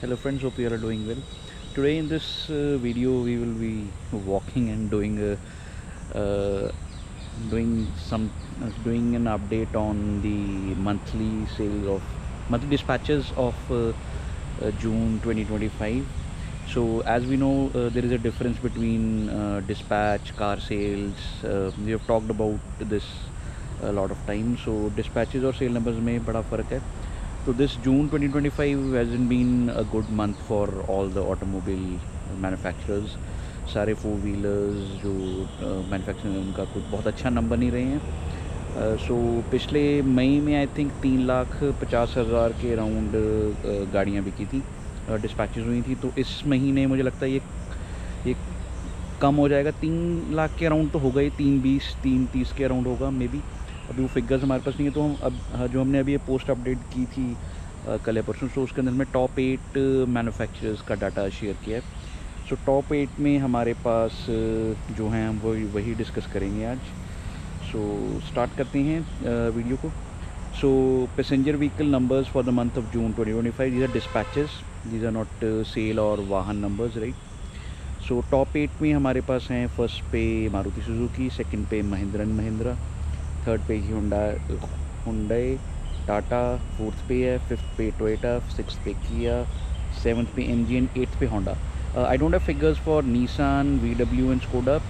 Hello friends, hope you are doing well. Today in this video we will be walking and uh, doing some doing an update on the monthly dispatches of June 2025. So as we know, there is a difference between dispatch, car sales. We have talked about this a lot of times. So dispatches और sale numbers में बड़ा फ़र्क है. So this June 2025 hasn't been a good month for all the automobile manufacturers. सारे four wheelers जो manufacturing है उनका कुछ बहुत अच्छा नंबर नहीं रहे हैं. सो पिछले मई में आई थिंक 3,50,000 के अराउंड गाड़ियाँ बिकी थी, डिस्पैचेज हुई थी. तो इस महीने मुझे लगता है ये कम हो जाएगा. 3 लाख के अराउंड तो होगा ही, 3,20 3,30 के अराउंड होगा मे बी. अभी वो फिगर्स हमारे पास नहीं है. तो हम अब जो हमने अभी ये पोस्ट अपडेट की थी कल या परसों, तो उसके अंदर में टॉप 8 मैन्युफैक्चरर्स का डाटा शेयर किया है. सो टॉप 8 में हमारे पास जो हैं हम वही डिस्कस करेंगे आज. सो स्टार्ट करते हैं वीडियो को. So passenger vehicle numbers for the month of June 2025, these are dispatches, these are not sale और Vahan numbers, right. So top 8 में हमारे पास हैं, फर्स्ट पे मारुति सुजुकी, सेकंड पे महिंद्रा एंड महिंद्रा, थर्ड पे हुंडई टाटा, फोर्थ पे है, फिफ्थ पे टोयोटा, सिक्स पे किया, सेवन्थ पे MG and eighth pay Honda. I don't have figures for Nissan, VW and Skoda.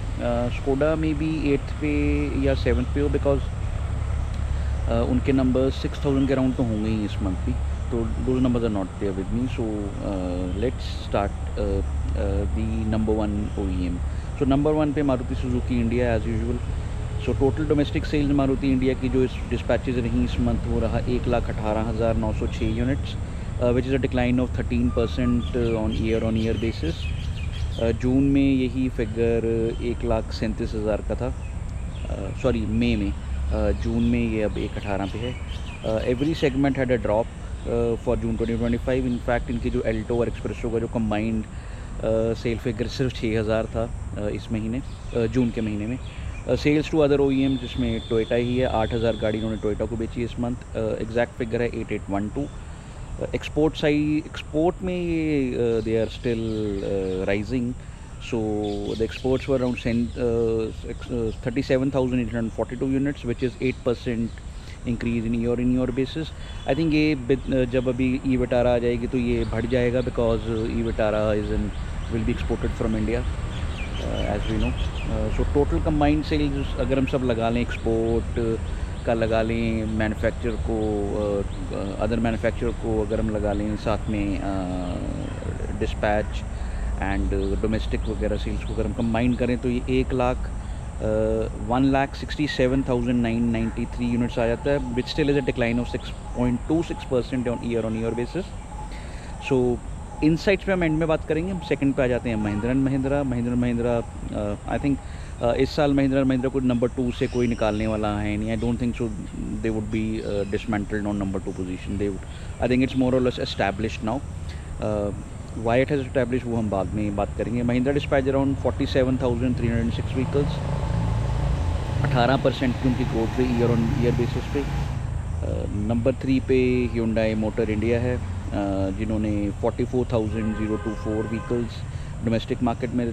Skoda may be 8th पे या 7th पे हो, बिकॉज उनके नंबर 6,000 के अराउंड तो होंगे ही इस मंथ भी. तो those numbers are not there with me. So let's start the number 1 OEM. So number 1 पे Maruti Suzuki India as usual. So total domestic sales Maruti India की जो इस डिस्पैचेज रही इस मंथ वो रहा 1,18,906 units, which is a decline of 13% on year basis. जून में यही फिगर 1,37,000 का था. सॉरी मई में. जून में ये अब 1,18 पे है. Every segment had a drop for June 2025. In fact इनकी जो एल्टो और एक्सप्रेसो का जो कंबाइंड सेल फिगर सिर्फ 6,000 था इस महीने, जून के महीने में. सेल्स टू अदर OEM जिसमें टोयोटा ही है, 8,000 गाड़ी उन्होंने टोयोटा को बेची इस मंथ. एग्जैक्ट फिगर है 8,812. एक्सपोर्ट में ये they are still rising. So the exports were around 37,842 units, which is 8% increase in year basis. I think ये जब अभी ई विटारा आ जाएगी तो ये बढ़ जाएगा, because E Vitara will be exported from India as we know. So total combined sales अगर हम सब लगा लें, एक्सपोर्ट का लगा लें, मैन्युफैक्चर को, अदर मैन्युफैक्चर को अगर हम लगा लें, साथ में डिस्पैच एंड डोमेस्टिक वगैरह सेल्स को अगर हम कंबाइन करें, तो ये 1,67,993 यूनिट्स आ जाता है, which still is a decline of 6.26% on year basis. So insights पे हम एंड में बात करेंगे. हम सेकंड पे आ जाते हैं Mahindra and Mahindra. I think इस साल महिंद्रा को नंबर 2 से कोई निकालने वाला है नहीं. I don't think so they would be dismantled on number 2 position. They would, I think it's more or less established now. Why it has establish वो हम बाद में बात करेंगे. महिंद्रा डिस्पैच अराउंड 47,306 व्हीकल्स, 18% की उनकी ग्रोथ रही ईयर बेसिस पे. नंबर 3 पे Hyundai मोटर इंडिया है, जिन्होंने 44,024 व्हीकल्स डोमेस्टिक मार्केट में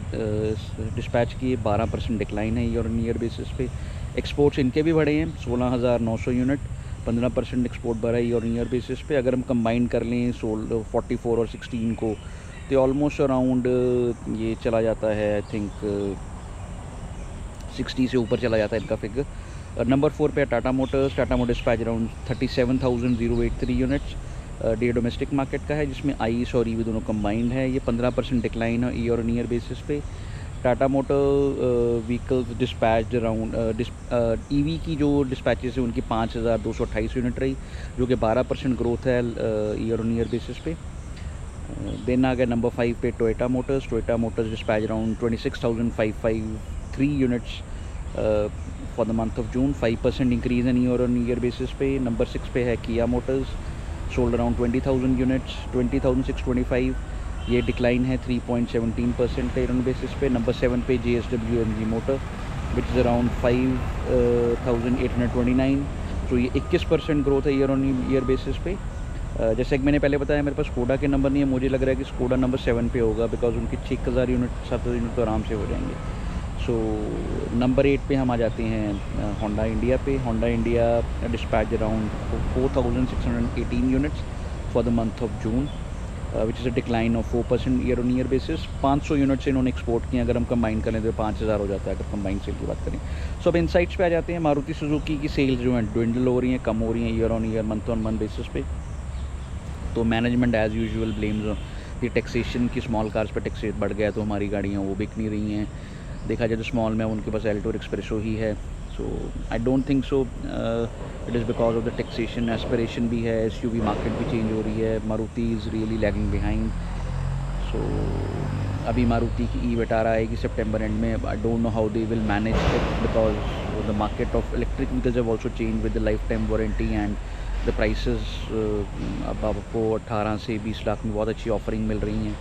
डिस्पैच किए. 12% डिक्लाइन है ईयर बेसिस पे. एक्सपोर्ट्स इनके भी बढ़े हैं, 16,900 यूनिट, 15% एक्सपोर्ट बढ़ा है ईयर बेसिस पे. अगर हम कंबाइन कर लें 44 और 16 को, तो ऑलमोस्ट अराउंड ये चला जाता है, आई थिंक 60 से ऊपर चला जाता है इनका फिगर. नंबर 4 पे Tata Motors dispatch around 37,083 units. Day domestic market का है, जिसमें आईस और ईवी दोनों कंबाइंड है. ये 15% डिक्लाइन है ईयर बेसिस पे. Tata motor vehicles dispatch around EV की जो डिस्पैचेस है उनकी 5,228 यूनिट रही, जो कि 12% ग्रोथ है ईयर बेसिस पे. देन आ गया नंबर 5 पे Toyota Motors dispatch around 26,553 units for the month of June, 5% increase in year basis पे. नंबर 6 पे है किया मोटर्स, सोल्ड अराउंड 20,000 यूनिट्स, 20,625. ये डिक्लाइन है 3.17% ईयर बेसिस पे. नंबर 7 पे JSW MG motor, which is around 5,829. तो ये 21% ग्रोथ है ईयर बेसिस पे. जैसे कि मैंने पहले बताया, मेरे पास स्कोडा के नंबर नहीं है, मुझे लग रहा है कि स्कोडा नंबर 7 पे होगा, बिकॉज उनके 6000 यूनिट 7000 यूनिट तो आराम से हो जाएंगे। सो नंबर 8 पे हम आ जाते हैं होंडा इंडिया पे। Honda India dispatch around 4618 units for the month of June, which is a decline of 4% year on year basis. 500 unit से इन्होंने एक्सपोर्ट किए, अगर हम कंबाइन करें तो 5000 हो जाता है अगर कंबाइन सेल की बात करें। सो अब इनसाइट्स पे आ जाते हैं। मारुति सुजुकी की सेल्स जो हैं ड्विंडल हो रही हैं, कम हो रही हैं year on year, month on month basis पे। तो management as usual blames the taxation की, स्मॉल कार्स पर टैक्स बढ़ गया तो हमारी गाड़ियाँ वो बिक नहीं रही हैं। देखा जाए तो स्मॉल में उनके पास एल्टो और एक्सप्रेसो ही है। So I don't think so it is because of the taxation. Aspiration भी है, एसयूवी मार्केट भी चेंज हो रही है, Maruti is really lagging behind. So अभी मारुति की ई विटारा आएगी सितंबर एंड में। I don't know how they will manage it, because the market of electric vehicles have also change with the life time warranty and the prices. अब आपको 18 से 20 लाख में बहुत अच्छी ऑफरिंग मिल रही हैं,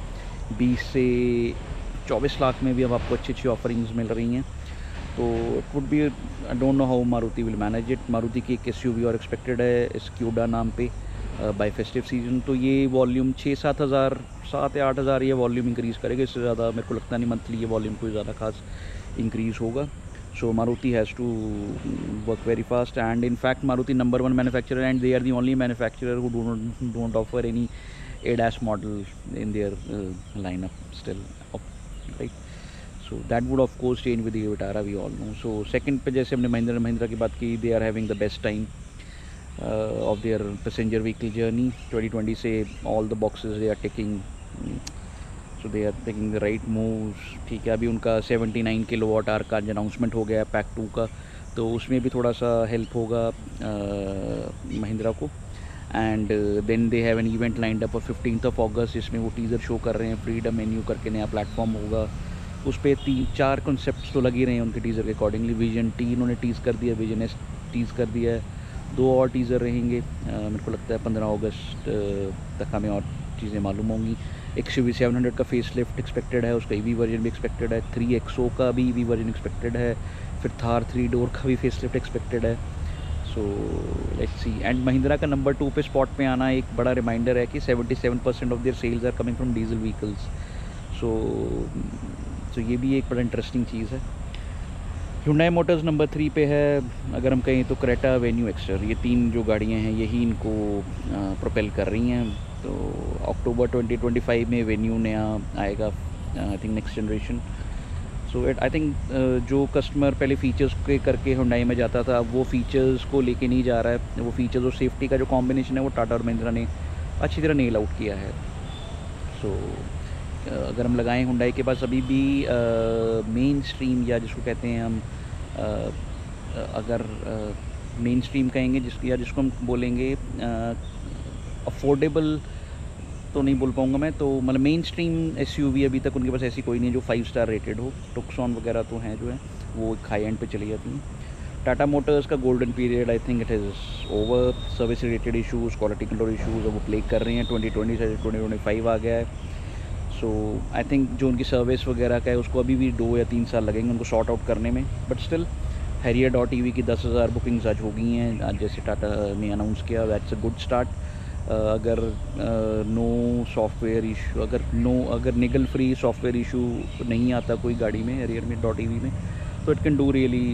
20 से 24 लाख में भी अब आपको अच्छी अच्छी ऑफरिंग्स मिल रही हैं। तो it would be, I don't know how Maruti will manage it. Maruti की एक एसयूवी और एक्सपेक्टेड है स्क्यूडा नाम पे बाय फेस्टिव सीजन। तो ये वॉल्यूम 6-7 हज़ार, 7 या 8 हज़ार ये वॉल्यूम इंक्रीज़ करेगा। इससे ज़्यादा मेरे को लगता नहीं मंथली ये वॉल्यूम कोई ज़्यादा खास इंक्रीज़ होगा। So Maruti has to work very fast, and in fact Maruti number 1 manufacturer, and they are the only manufacturer who don't offer any ADAS model in their lineup still, right? So that would of course change with the Vitara, we all know. So second पे जैसे हमने महिंद्रा की बात की, they are having the best time of their passenger vehicle journey 2020 से all the boxes they are ticking. So they are taking the right moves. ठीक है, अभी उनका 79 किलोवाट आवर का अनाउंसमेंट हो गया है पैक 2 का, तो उसमें भी थोड़ा सा हेल्प होगा महिंद्रा को। And then they have an event lined up for 15 August, जिसमें वो टीज़र शो कर रहे हैं, फ्रीडम मेन्यू करके नया प्लेटफॉर्म होगा। उस पर 3-4 कॉन्सेप्ट्स तो लगे रहे हैं उनके टीज़र के अकॉर्डिंगली। विजन टी इन्होंने टीज़ कर दिया, विजन एस टीज़ कर दिया है, 2 और टीज़र रहेंगे। मेरे को लगता है 15 अगस्त तक हमें और चीज़ें मालूम होंगी। XUV 700 का फेस लिफ्ट एक्सपेक्टेड है, उसका EV वर्जन भी एक्सपेक्टेड है, 3XO का भी EV वर्जन एक्सपेक्टेड है, फिर थार 3 डोर का भी फेस लिफ्ट एक्सपेक्टेड है। So let's see. And Mahindra का नंबर 2 पे स्पॉट पे आना एक बड़ा रिमाइंडर है कि 77% of their sales are coming from diesel vehicles. So ये भी एक बड़ा इंटरेस्टिंग चीज़ है। Hyundai मोटर्स नंबर 3 पे है। अगर हम कहें तो क्रेटा, वेन्यू, एक्स्टर, ये 3 जो गाड़ियाँ हैं यही इनको प्रोपेल कर रही हैं। तो अक्टूबर 2025 में वेन्यू नया आएगा, I think next generation. So I think जो कस्टमर पहले फ़ीचर्स के करके Hyundai में जाता था, अब वो फ़ीचर्स को लेके नहीं जा रहा है। वो फ़ीचर्स और सेफ्टी का जो कॉम्बिनेशन है वो टाटा और महिंद्रा ने अच्छी तरह नेल आउट किया है। सो अगर हम लगाएं, Hyundai के पास अभी भी मेन स्ट्रीम, या जिसको कहते हैं हम अगर मेन स्ट्रीम कहेंगे जिसको हम बोलेंगे अफोर्डेबल तो नहीं बोल पाऊँगा मैं, तो मतलब मेन स्ट्रीम SUV अभी तक उनके पास ऐसी कोई नहीं है जो 5 स्टार रेटेड हो। टुक्सॉन वगैरह तो हैं जो है वो एक हाई एंड पे चली जाती हैं। टाटा मोटर्स का golden period I think it is over. Service related issues, quality control issues वो प्ले कर रही हैं। 2020 से 2025 आ गया है। सो आई थिंक जो उनकी सर्विस वगैरह का है उसको अभी भी 2 या 3 साल लगेंगे उनको सॉर्ट आउट करने में। बट स्टिल Harrier.ev की 10,000 बुकिंग्स आज हो गई हैं, आज जैसे टाटा ने अनाउंस किया। That's a good start. अगर नो सॉफ्टवेयर इशू, अगर निगल फ्री सॉफ्टवेयर इशू नहीं आता कोई गाड़ी में Harrier में .ev में, तो it can do really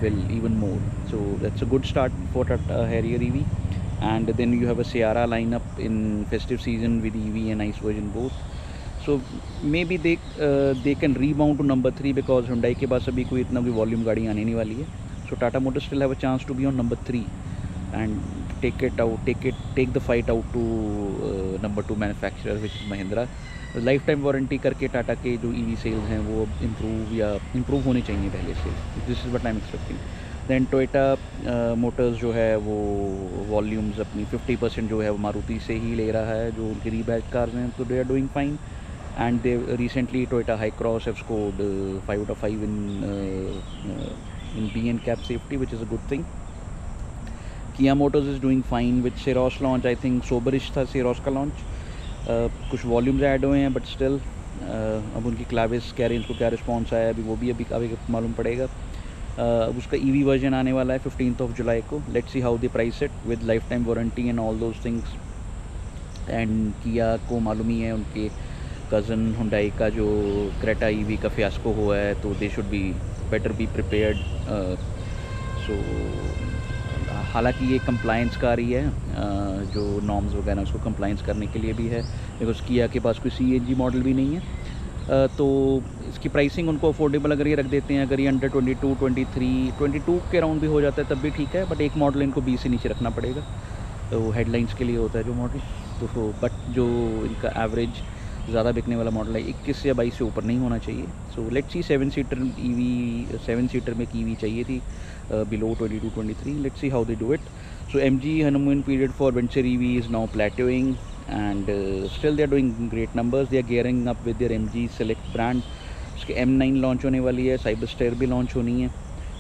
well even more. So that's a good start for Tata Harrier EV. And then you have a Sierra lineup in festive season with EV and ICE version both. So maybe they can rebound to number 3 because Hyundai के पास अभी कोई इतना भी volume गाड़ी आने नहीं वाली है. So Tata Motors still have a chance to be on number 3 and take the fight out to number 2 manufacturer which is Mahindra. Life time warranty करके टाटा के जो EV सेल्स हैं वो इम्प्रूव होनी चाहिए पहले से. This is what I am expecting. Then Toyota Motors जो है वो वॉल्यूम्स अपनी 50% जो है वो मारुति से ही ले रहा है, जो उनकी रीबैच कार्स हैं. तो they are doing fine and they recently Toyota Hycross have scored 5 out of 5 in B&CAP safety, which is a good thing. Kia Motors is doing fine with Ceros launch. I think soberish था Ceros का launch. कुछ volumes add हुए हैं but still अब उनकी क्लाविस Karen's को क्या response आया अभी वो भी अभी मालूम पड़ेगा. उसका ईवी वर्जन आने वाला है 15 जुलाई को. Let's see how they price it with life time warranty and all those things. And किया को मालूम ही है उनके कज़न हुंडई का जो क्रेटा ईवी का फियास्को हुआ है, तो they should be better be prepared. So हालांकि ये कंप्लाइंस का आ रही है, जो नॉर्म्स वगैरह उसको कंप्लाइंस करने के लिए भी है, बिकॉज किया के पास कोई CNG मॉडल भी नहीं है. तो इसकी प्राइसिंग उनको अफोर्डेबल अगर ये रख देते हैं, अगर ये अंडर 22, 23, 22 के राउंड भी हो जाता है तब भी ठीक है, बट एक मॉडल इनको 20 से नीचे रखना पड़ेगा. तो हेडलाइंस के लिए होता है जो मॉडल, तो बट जो इनका एवरेज ज़्यादा बिकने वाला मॉडल है 21 या 22 से ऊपर नहीं होना चाहिए. So let's see 7 seater EV, 7 seater में एक EV चाहिए थी below 22, 23. Let's see how they do it. So MG honeymoon period for Venture EV is now plateauing, and still they are doing great numbers. They are gearing up with their MG Select brand. उसके M9 launch होने वाली है, Cyberster भी launch होनी है.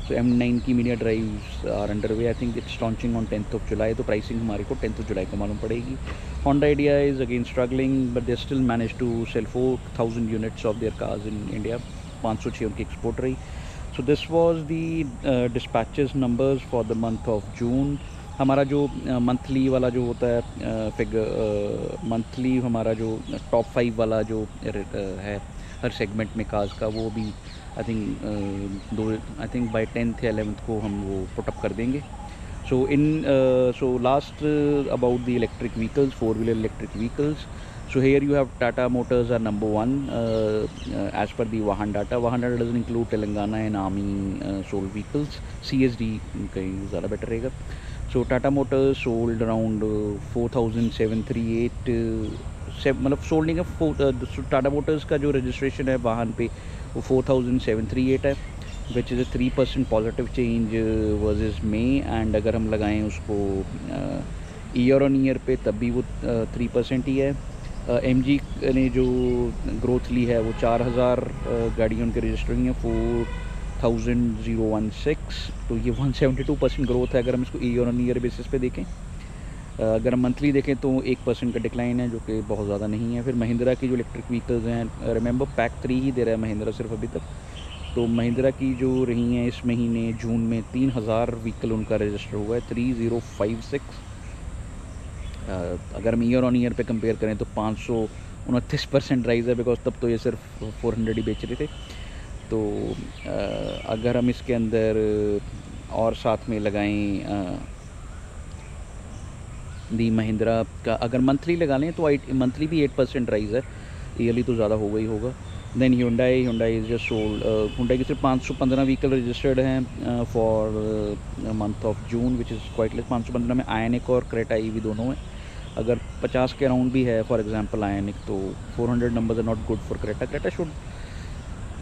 So M9 की media drives are under way. I think it's launching on 10 July. तो pricing हमारे को 10 जुलाई को मालूम पड़ेगी. Honda Idea is again struggling, but they still managed to sell 4,000 units of their cars in India. 506 उनकी export रही. So this was the dispatches numbers for the month of June. हमारा जो मंथली वाला जो होता है फिगर, मंथली हमारा जो टॉप 5 वाला जो है हर सेगमेंट में कार्स का, वो भी आई थिंक बाय 10th या 11th को हम वो पुटअप कर देंगे. So last about the electric vehicles, 4-wheeler electric vehicles. So here you have Tata Motors are number 1 as per the Vahan data. Vahan data doesn't include Telangana and Army sold vehicles. CSD कहीं ज़्यादा better रहेगा. So Tata Motors sold around 4,738, मतलब sold नहीं है. Tata Motors का जो registration है वाहन पे वो 4,738 है, which is a 3% positive change versus May. And अगर हम लगाएं उसको ईयर ऑन ईयर पे तब भी वो 3% ही है. MG ने जो ग्रोथ ली है वो 4,000 गाड़ियों उनके रजिस्टर हुई हैं, 4,016. तो ये 172% ग्रोथ है अगर हम इसको ईयर ऑन ईयर बेसिस पे देखें. अगर हम मंथली देखें तो 1% का डिक्लाइन है, जो कि बहुत ज़्यादा नहीं है. फिर महिंद्रा की जो इलेक्ट्रिक व्हीकल्स हैं, रिमेंबर पैक 3 ही दे रहा है महिंद्रा सिर्फ अभी तक. तो महिंद्रा की जो रही हैं इस महीने जून में 3,000 व्हीकल उनका रजिस्टर हुआ है, 3056. अगर हम ईयर ऑन ईयर पे कंपेयर करें तो 529% राइज़ है, बिकॉज तब तो ये सिर्फ 400 ही बेच रहे थे. तो अगर हम इसके अंदर और साथ में लगाएं दी महिंद्रा का, अगर मंथली लगा लें तो मंथली भी 8% राइज़ है, ईयरली तो ज़्यादा होगा ही होगा. Then Hyundai is just sold. Hyundai की सिर्फ 515 व्हीकल रजिस्टर्ड हैं for month of June, which is quite less. 515 में आयनिक और क्रेटा ईवी दोनों हैं. अगर 50 के अराउंड भी है फॉर एग्जांपल आयनिक, तो 400 numbers are not good for Creta. Creta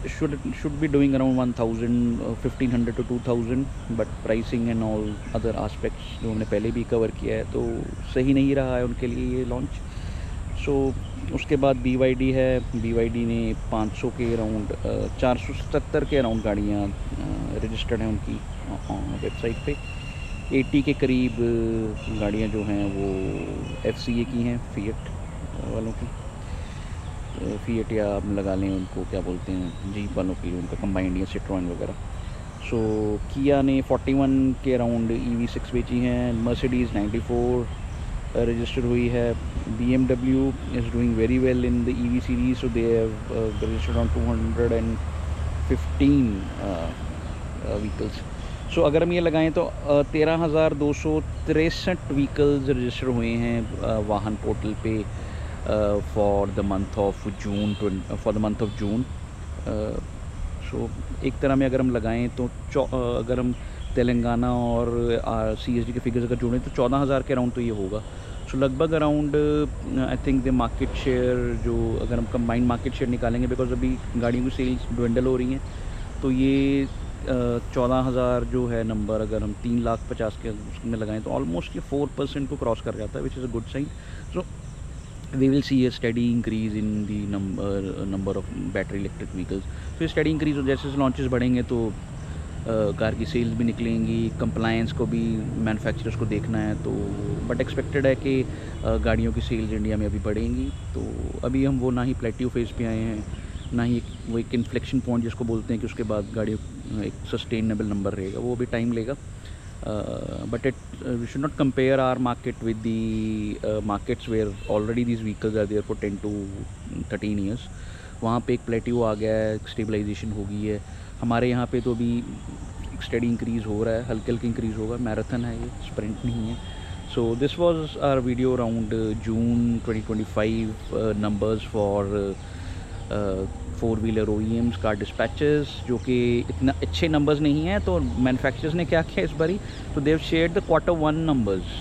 should be doing around 1,500 to 2,000, but pricing and all other aspects जो हमने पहले भी कवर किया है तो सही नहीं रहा है उनके लिए ये लॉन्च. सो उसके बाद BYD है. BYD ने 500 के अराउंड 477 के अराउंड गाड़ियाँ रजिस्टर्ड हैं उनकी वेबसाइट पे. 80 के करीब गाड़ियाँ जो हैं वो FCA की हैं, फिएट वालों की. फिएट या आप लगा लें उनको क्या बोलते हैं, जीप वालों की, उनका कंबाइंड या सिट्रोन वगैरह. सो किया ने 41 के अराउंड EV6 बेची हैं. मर्सिडीज़ 94 रजिस्टर हुई है. BMW is doing very well in the EV series. So they have registered on 215 vehicles. So अगर हम ये लगाएं तो 13,263 व्हीकल्स रजिस्टर हुए हैं वाहन पोर्टल पे for the month of June. So एक तरह में अगर हम लगाएं तो अगर हम तेलंगाना और CSD के फिगर्स अगर जोड़ें तो 14,000 के अराउंड तो ये होगा. सो लगभग around I think the market share, जो अगर हम कंबाइंड मार्केट शेयर निकालेंगे, बिकॉज अभी गाड़ियों की सेल्स ड्वेंडल हो रही हैं, तो ये 14,000 जो है नंबर अगर हम 3,50,000 के उसमें लगाएं तो ऑलमोस्ट ये 4% को क्रॉस कर जाता है, which is a good sign. So we will see a steady increase in the number of battery electric vehicles. So steady increase, और जैसे लॉन्चेस बढ़ेंगे तो कार की सेल्स भी निकलेंगी. कंप्लायंस को भी मैन्युफैक्चरर्स को देखना है, तो बट एक्सपेक्टेड है कि गाड़ियों की सेल्स इंडिया में अभी बढ़ेंगी. तो अभी हम वो ना ही प्लेट्यू फेज पे आए हैं, ना ही वो एक इन्फ्लेक्शन पॉइंट जिसको बोलते हैं कि उसके बाद गाड़ियों एक सस्टेनेबल नंबर रहेगा, वो भी टाइम लेगा. But we should not compare our market with the markets where already these vehicles are there for 10 to 13 years. वहाँ पे एक प्लेट्यू आ गया है, स्टेबलाइजेशन हो गई है. हमारे यहाँ पे तो अभी स्टडी इंक्रीज़ हो रहा है, हल्के हल्के इंक्रीज़ होगा. मैराथन है ये, स्प्रिंट नहीं है. So this was our video around June 2025 numbers for four wheeler OEMs car dispatches, जो कि इतना अच्छे नंबर्स नहीं हैं. तो मैन्युफैक्चरर्स ने क्या किया इस बारी, तो they've shared the Q1 numbers.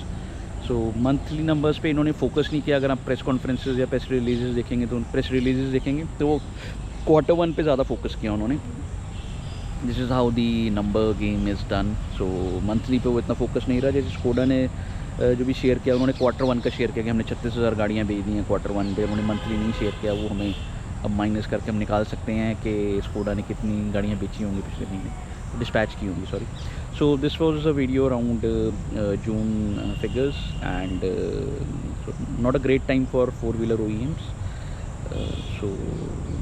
So monthly numbers पे इन्होंने फोकस नहीं किया. अगर आप प्रेस कॉन्फ्रेंसेस या प्रेस रिलीजेस देखेंगे, तो प्रेस रिलीजेस देखेंगे तो वो Q1 पे ज़्यादा फोकस किया उन्होंने. This is how the number game is done. So monthly पे वो इतना फोकस नहीं रहा. जैसे स्कोडा ने जो भी शेयर किया, उन्होंने Q1 का शेयर किया कि हमने 36,000 गाड़ियाँ बेच दी हैं Q1 पे. उन्होंने मंथली नहीं शेयर किया. वो हमें अब माइनस करके हम निकाल सकते हैं कि स्कोडा ने कितनी गाड़ियाँ बेची होंगी पिछले महीने, डिस्पैच की होंगी, sorry. So this was a video around June figures and not a great time for four wheeler OEMs. So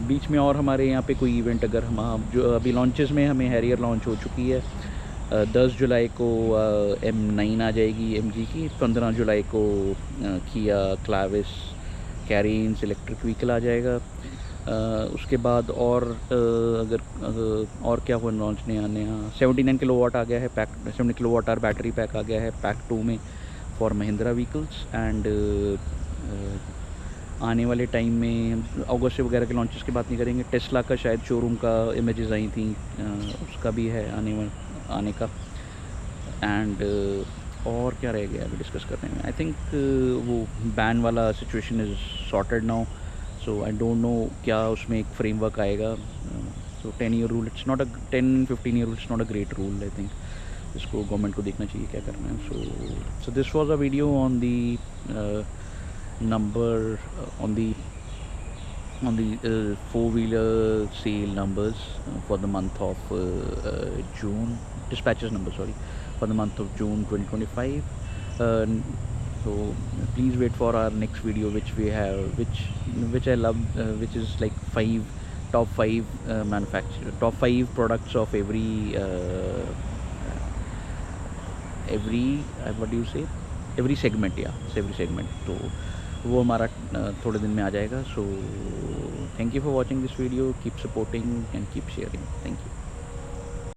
बीच में और हमारे यहाँ पे कोई इवेंट, अगर हम जो अभी लॉन्चेस में हमें हैरियर लॉन्च हो चुकी है. 10 जुलाई को M9 आ जाएगी MG की. 15 जुलाई को किया क्लाविस कैरियंस इलेक्ट्रिक व्हीकल आ जाएगा. उसके बाद और और क्या हुआ लॉन्च नया नया, 79 किलोवाट आ गया है pack. 70 kilowatt hour battery pack आ गया है पैक 2 में फॉर महिंद्रा व्हीकल्स. एंड आने वाले टाइम में अगस्त वगैरह के लॉन्चेस की बात नहीं करेंगे. टेस्ला का शायद शोरूम का इमेजेस आई थी, उसका भी है आने का. एंड और क्या रह गया अभी डिस्कस करने में. आई थिंक वो बैन वाला situation is sorted now. So I don't no क्या उसमें एक फ्रेमवर्क आएगा. सो 10-year rule, it's not a 10-15 year rule, it's not a great rule. I think इसको गवर्नमेंट को देखना चाहिए क्या करना है. So this was a video on the number on the 4-wheeler sale numbers for the month of June, dispatches number, sorry, for the month of June 2025. So please wait for our next video, which we have, which I love, which is like top 5 top 5 products of every what do you say, every segment. Yeah, every segment. So वो हमारा थोड़े दिन में आ जाएगा. So thank you for watching this video. Keep supporting and keep sharing. Thank you.